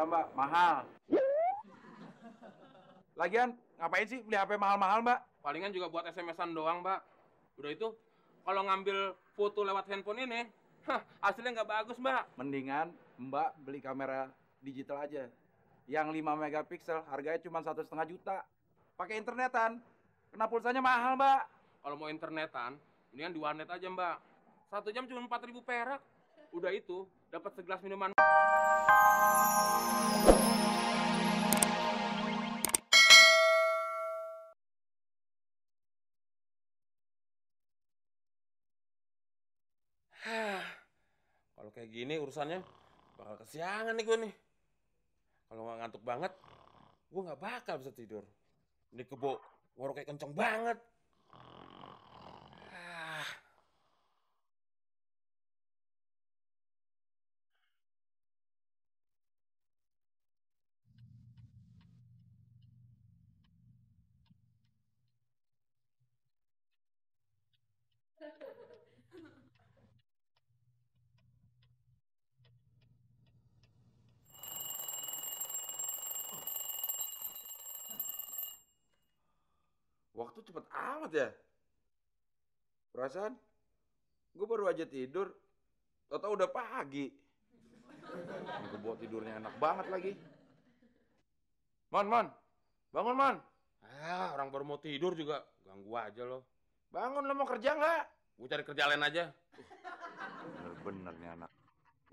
juta mbak, mahal. Lagian ngapain sih beli HP mahal-mahal mbak? Palingan juga buat SMS-an doang, Mbak. Udah itu, kalau ngambil foto lewat handphone ini, hasilnya nggak bagus, Mbak. Mendingan mbak beli kamera digital aja. Yang 5 megapiksel harganya cuma 1,5 juta. Pakai internetan. Kena pulsanya mahal mbak. Kalau mau internetan, mendingan di warnet aja, Mbak. 1 jam cuma 4.000 perak. Udah itu, dapat segelas minuman. Kalau kayak gini urusannya bakal kesiangan nih gue nih. Kalau nggak ngantuk banget, gue nggak bakal bisa tidur. Ini kebo ngorok kayak kenceng banget. Waktu cepet amat ya. Perasaan gue baru aja tidur, tau-tau udah pagi. Ini gue buat tidurnya enak banget lagi. Mon, bangun Mon. Orang baru mau tidur juga ganggu aja lo. Bangun, lo mau kerja nggak? Gue cari kerja lain aja. Bener-bener nih anak.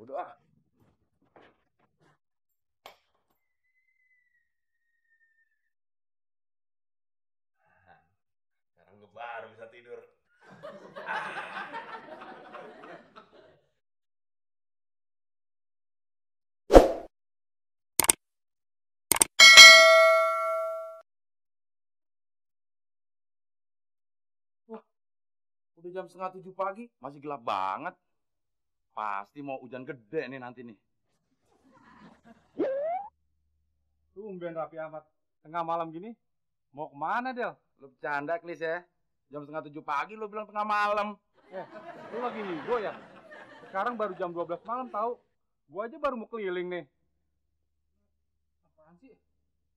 Udah. Sekarang gue baru bisa tidur. Wah, udah jam 6:30 pagi, masih gelap banget. Pasti mau hujan gede nih nanti nih. Tumben rapi amat. Tengah malam gini, mau kemana, Del? Lu bercanda, Klis ya? Jam 6:30 pagi lu bilang tengah malam. Lu lagi ngigo ya? Sekarang baru jam 12 malam tahu. Gua aja baru mau keliling nih. Apaan sih?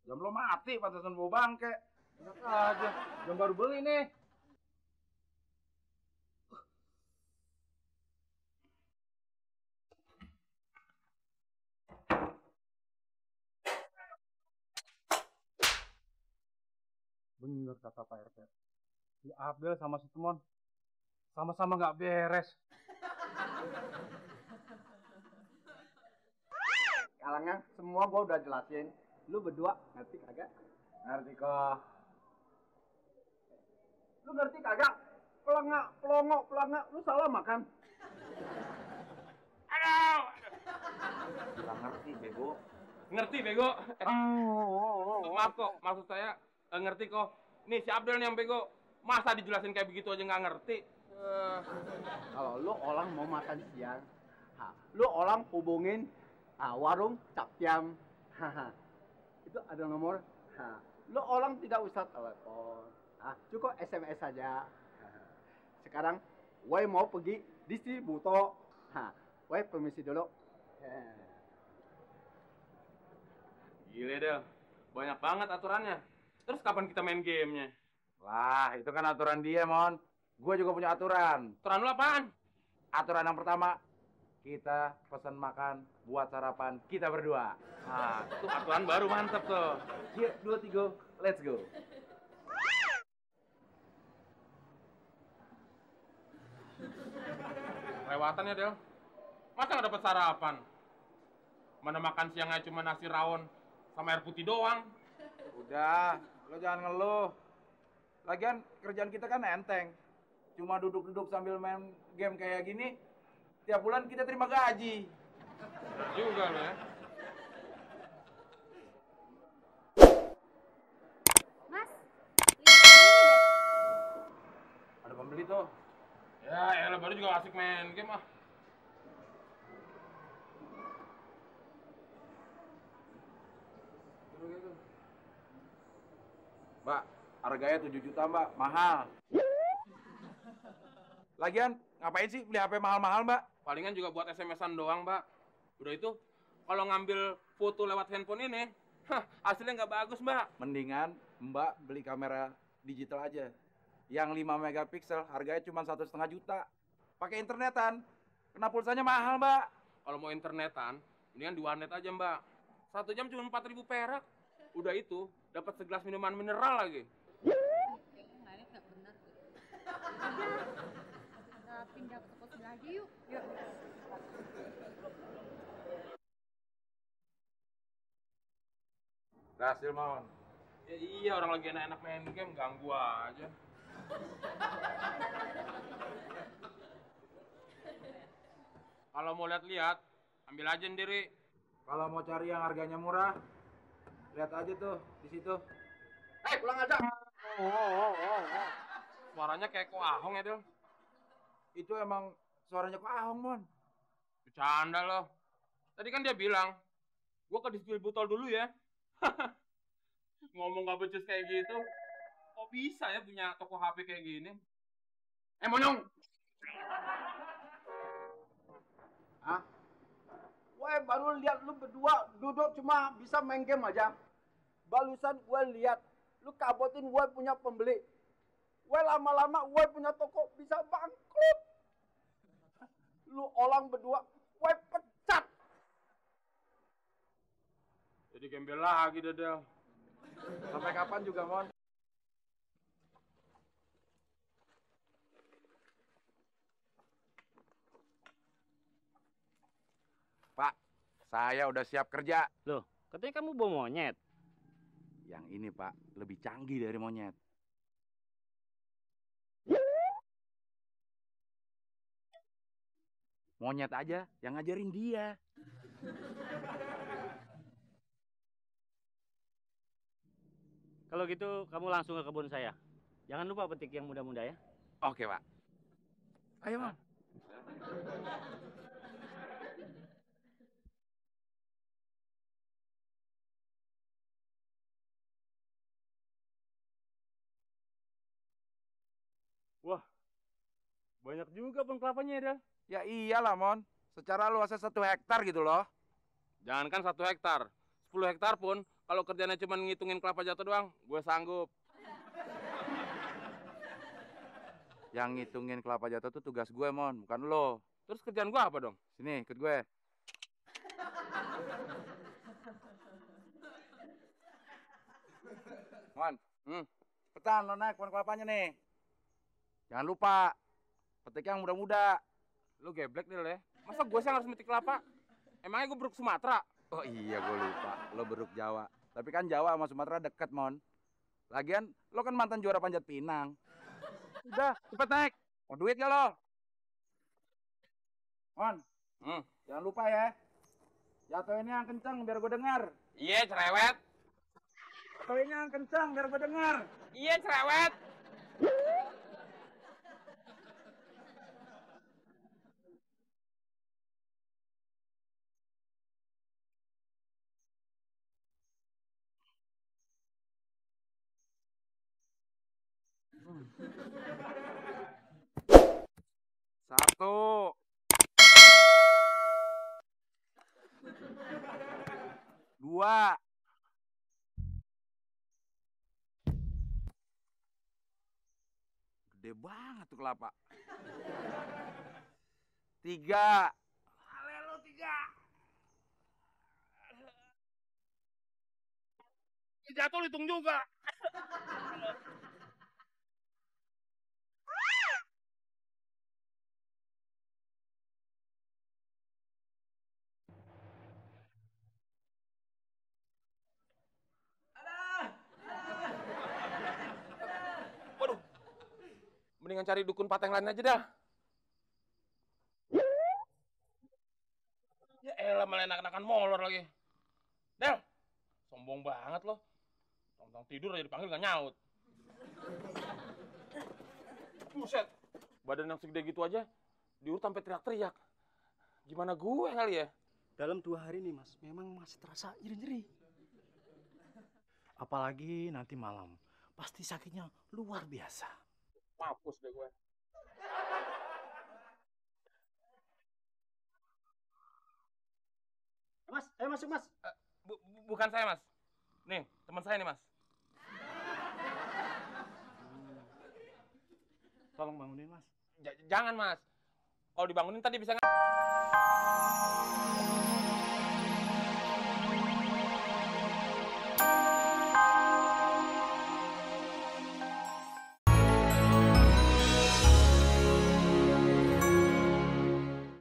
Jam lo mati, pantesan bawa bangke. Enak aja, jam baru beli nih. Bener kata Pak RT. Si Abel sama si Temon sama-sama nggak beres. Kalangnya semua gua udah jelasin. Lu berdua ngerti kagak? Ngerti kok. Lu ngerti kagak? Pelongok, lu salah makan. Aduh! Gak ngerti, bego. Ngerti, bego. Maaf kok, maksud saya ngerti kok. Nih si Abdul nih yang bego. Masa dijelasin kayak begitu aja nggak ngerti? Kalau lu orang mau makan siang, lu orang hubungin warung Captiam. Itu ada nomor. Lu orang tidak usah telepon. Cukup SMS saja. Sekarang, Wei mau pergi distributor. Wei permisi dulu. Gile Del, banyak banget aturannya. Terus kapan kita main gamenya? Lah, itu kan aturan dia, Mon. Gue juga punya aturan. Aturan lu apaan? Aturan yang pertama, kita pesan makan buat sarapan kita berdua. Nah, itu aturan baru mantep tuh. Yuk, 2, 3, let's go. Lewatan ya Del. Masa nggak dapat sarapan? Mana makan siangnya cuma nasi rawon sama air putih doang. Udah, lo jangan ngeluh. Lagian kerjaan kita kan enteng. Cuma duduk-duduk sambil main game kayak gini, tiap bulan kita terima gaji. Bener juga lo ya. Mas, lihat ini deh. Ada pembeli tuh. Ya, elah baru juga asik main game ah. Mbak, harganya 7 juta mbak, mahal. Lagian ngapain sih beli HP mahal-mahal mbak? Palingan juga buat SMS-an doang, Mbak. Udah itu, kalau ngambil foto lewat handphone ini, hasilnya nggak bagus, Mbak. Mendingan Mbak beli kamera digital aja. Yang 5 megapiksel harganya cuma 1,5 juta. Pakai internetan. Kena pulsanya mahal, Mbak. Kalau mau internetan, mendingan di warnet aja, Mbak. 1 jam cuma 4.000 perak. Udah itu, dapat segelas minuman mineral lagi. Kayaknya nggak benar tuh. Kita pindah ke toko sebelah aja yuk. Yuk. Berhasil, Mon. Ya iya, orang lagi enak-enak main game, ganggu aja. Kalau mau lihat-lihat, ambil aja sendiri. Kalau mau cari yang harganya murah, lihat aja tuh di situ. Pulang aja. Suaranya kayak Ko Ahong ya, Del. Itu emang suaranya kok Ahong, Mon. Bercanda loh. Tadi kan dia bilang, gua ke distributor dulu ya. Ngomong gak becus kayak gitu. Kok bisa ya punya toko HP kayak gini? Monyong! Hah? Gue baru lihat lu berdua duduk cuma bisa main game aja. Barusan gue lihat lu kabotin gue punya pembeli. Gue lama-lama gue punya toko bisa bangkrut. Lu orang berdua gue pecat. Jadi gembel lagi, Dedel. Sampai kapan juga, Mon? Pak, saya udah siap kerja. Loh, katanya kamu bawa monyet. Yang ini, Pak, lebih canggih dari monyet. Monyet aja yang ngajarin dia. Kalau gitu kamu langsung ke kebun saya. Jangan lupa petik yang muda-muda ya. Oke, Pak. Ayo, Mon. Wah, banyak juga pohon kelapanya ya, Del. Ya iyalah, Mon. Secara luasnya 1 hektar gitu loh. Jangankan 1 hektar, 10 hektar pun, kalau kerjanya cuma ngitungin kelapa jatuh doang, gue sanggup. Yang ngitungin kelapa jatuh tuh tugas gue, Mon, bukan lo. Terus kerjaan gue apa dong? Sini, ikut gue. Mon, cepetan lo naik pohon kelapanya nih. Jangan lupa, petik yang muda-muda. Lu geblek Del ya. Masa gue sih yang harus metik kelapa? Emangnya gue beruk Sumatera? Oh iya, gue lupa. Lo beruk Jawa. Tapi kan Jawa sama Sumatera deket, Mon. Lagian, lo kan mantan juara panjat pinang. Udah, cepet naik. Mau duit gak lo? Mon, jangan lupa ya. Jatuhinnya yang kenceng biar gue dengar. Iya, cerewet. Jatuhinnya yang kenceng biar gue dengar. Iya, cerewet. Satu. Dua. Gede banget tuh kelapa. Tiga. Halo, tiga. Jatuh hitung juga. Waduh. Mendingan cari dukun patah yang lain aja dah. Ya elah, malah enak-enakan molor lagi. Del, sombong banget loh. Tong-tong tidur aja dipanggil gak nyaut. Buset, badan yang segede gitu aja diurut sampai teriak-teriak. Gimana gue kali ya? Dalam 2 hari nih mas, memang masih terasa nyeri-nyeri. Apalagi nanti malam, pasti sakitnya luar biasa. Mampus deh gue. Mas, Mas, ayo masuk Mas. Bukan saya, Mas. Nih, teman saya nih, Mas. Tolong bangunin Mas. Jangan, Mas. Kalau dibangunin tadi bisa